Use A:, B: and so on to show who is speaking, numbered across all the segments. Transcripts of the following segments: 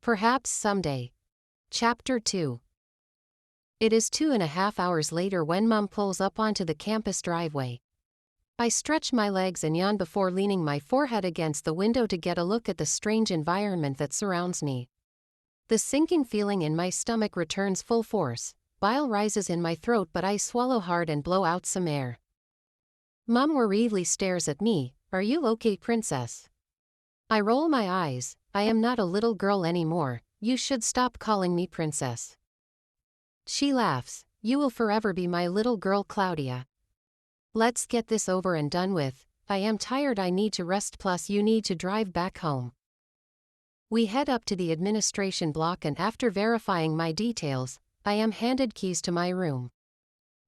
A: Perhaps someday. Chapter 2. It is 2.5 hours later when Mom pulls up onto the campus driveway. I stretch my legs and yawn before leaning my forehead against the window to get a look at the strange environment that surrounds me. The sinking feeling in my stomach returns full force. Bile rises in my throat, but I swallow hard and blow out some air. Mom worriedly stares at me. "Are you okay, princess?" I roll my eyes. "I am not a little girl anymore. You should stop calling me princess." She laughs. "You will forever be my little girl, Claudia. Let's get this over and done with. I am tired, I need to rest, plus you need to drive back home." We head up to the administration block, and after verifying my details, I am handed keys to my room.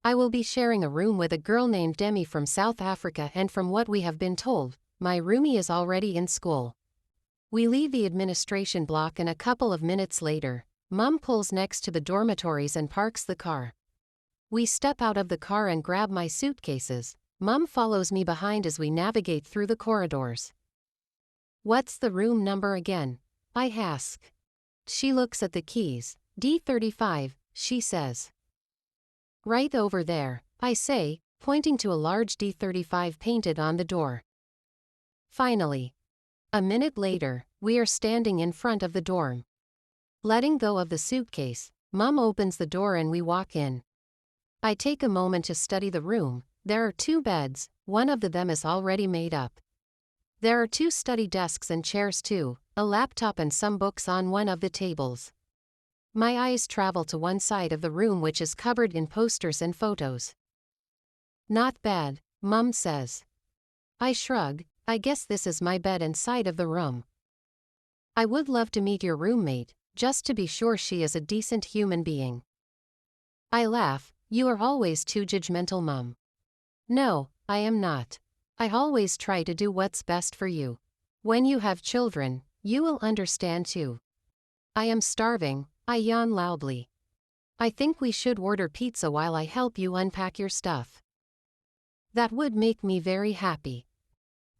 A: I will be sharing a room with a girl named Demi from South Africa, and from what we have been told, my roomie is already in school. We leave the administration block, and a couple of minutes later, Mom pulls next to the dormitories and parks the car. We step out of the car and grab my suitcases. Mom follows me behind as we navigate through the corridors. "What's the room number again?" I ask. She looks at the keys. "D35, she says. "Right over there," I say, pointing to a large D35 painted on the door. Finally. A minute later, we are standing in front of the dorm. Letting go of the suitcase, Mom opens the door and we walk in. I take a moment to study the room. There are 2 beds, one of them is already made up. There are 2 study desks and chairs too, a laptop and some books on one of the tables. My eyes travel to one side of the room, which is covered in posters and photos. "Not bad," Mom says. I shrug. "I guess this is my bed and side of the room. I would love to meet your roommate, just to be sure she is a decent human being." I laugh. "You are always too judgmental, Mom." "No, I am not. I always try to do what's best for you. When you have children, you will understand too." I am starving. I yawn loudly. "I think we should order pizza while I help you unpack your stuff." "That would make me very happy."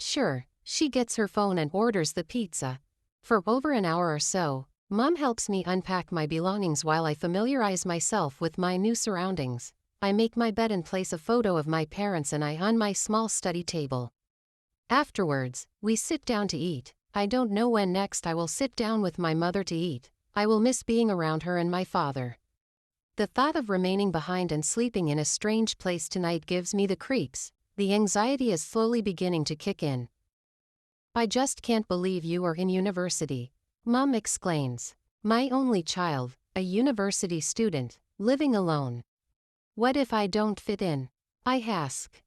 A: Sure. She gets her phone and orders the pizza. For over an hour or so, Mom helps me unpack my belongings while I familiarize myself with my new surroundings. I make my bed and place a photo of my parents and I on my small study table. Afterwards, we sit down to eat. I don't know when next I will sit down with my mother to eat. I will miss being around her and my father. The thought of remaining behind and sleeping in a strange place tonight gives me the creeps. The anxiety is slowly beginning to kick in. "I just can't believe you are in university," Mom exclaims. "My only child, a university student, living alone. What if I don't fit in?" I ask.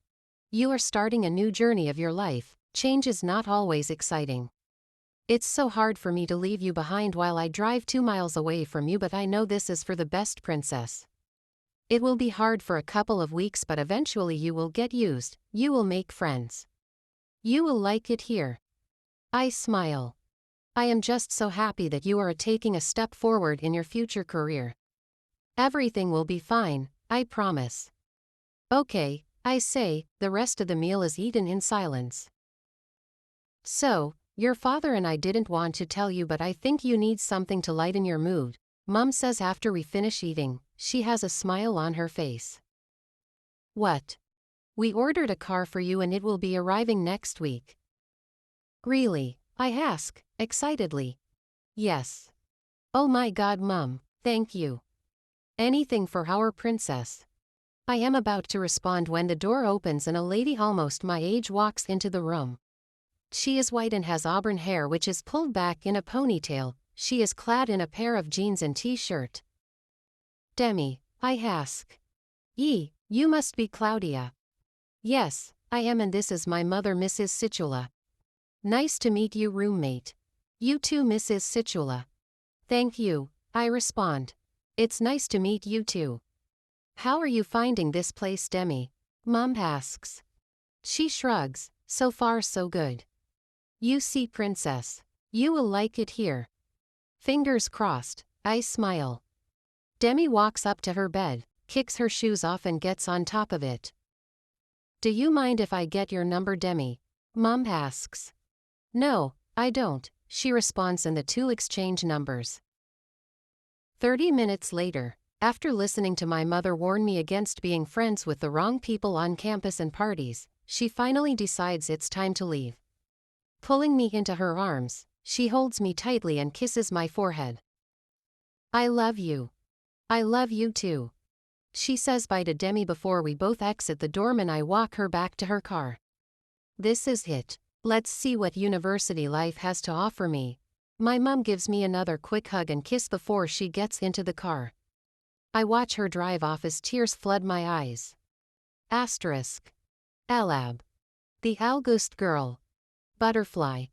A: "You are starting a new journey of your life. Change is not always exciting. It's so hard for me to leave you behind while I drive 2 miles away from you, but I know this is for the best, princess. It will be hard for a couple of weeks, but eventually you will get used, you will make friends. You will like it here." I smile. "I am just so happy that you are taking a step forward in your future career. Everything will be fine, I promise." "Okay," I say. The rest of the meal is eaten in silence. "So, your father and I didn't want to tell you, but I think you need something to lighten your mood," Mom says after we finish eating. She has a smile on her face. "What?" "We ordered a car for you and it will be arriving next week." "Really?" I ask, excitedly. "Yes." "Oh my God, Mom, thank you. Anything for our princess." I am about to respond when the door opens and a lady almost my age walks into the room. She is white and has auburn hair which is pulled back in a ponytail. She is clad in a pair of jeans and t-shirt. "Demi," I ask. You must be Claudia." "Yes, I am, and this is my mother, Mrs. Situla." "Nice to meet you, roommate." "You too, Mrs. Situla." "Thank you," I respond. "It's nice to meet you too." "How are you finding this place, Demi?" Mom asks. She shrugs. "So far so good. You see, princess. You will like it here." "Fingers crossed," I smile. Demi walks up to her bed, kicks her shoes off and gets on top of it. "Do you mind if I get your number, Demi?" Mom asks. "No, I don't," she responds and the two exchange numbers. 30 minutes later, after listening to my mother warn me against being friends with the wrong people on campus and parties, she finally decides it's time to leave. Pulling me into her arms, she holds me tightly and kisses my forehead. "I love you. I love you too," she says bye to Demi before we both exit the dorm and I walk her back to her car. This is it. Let's see what university life has to offer me. My mom gives me another quick hug and kiss before she gets into the car. I watch her drive off as tears flood my eyes. Asterisk. Alab. The August girl. Butterfly.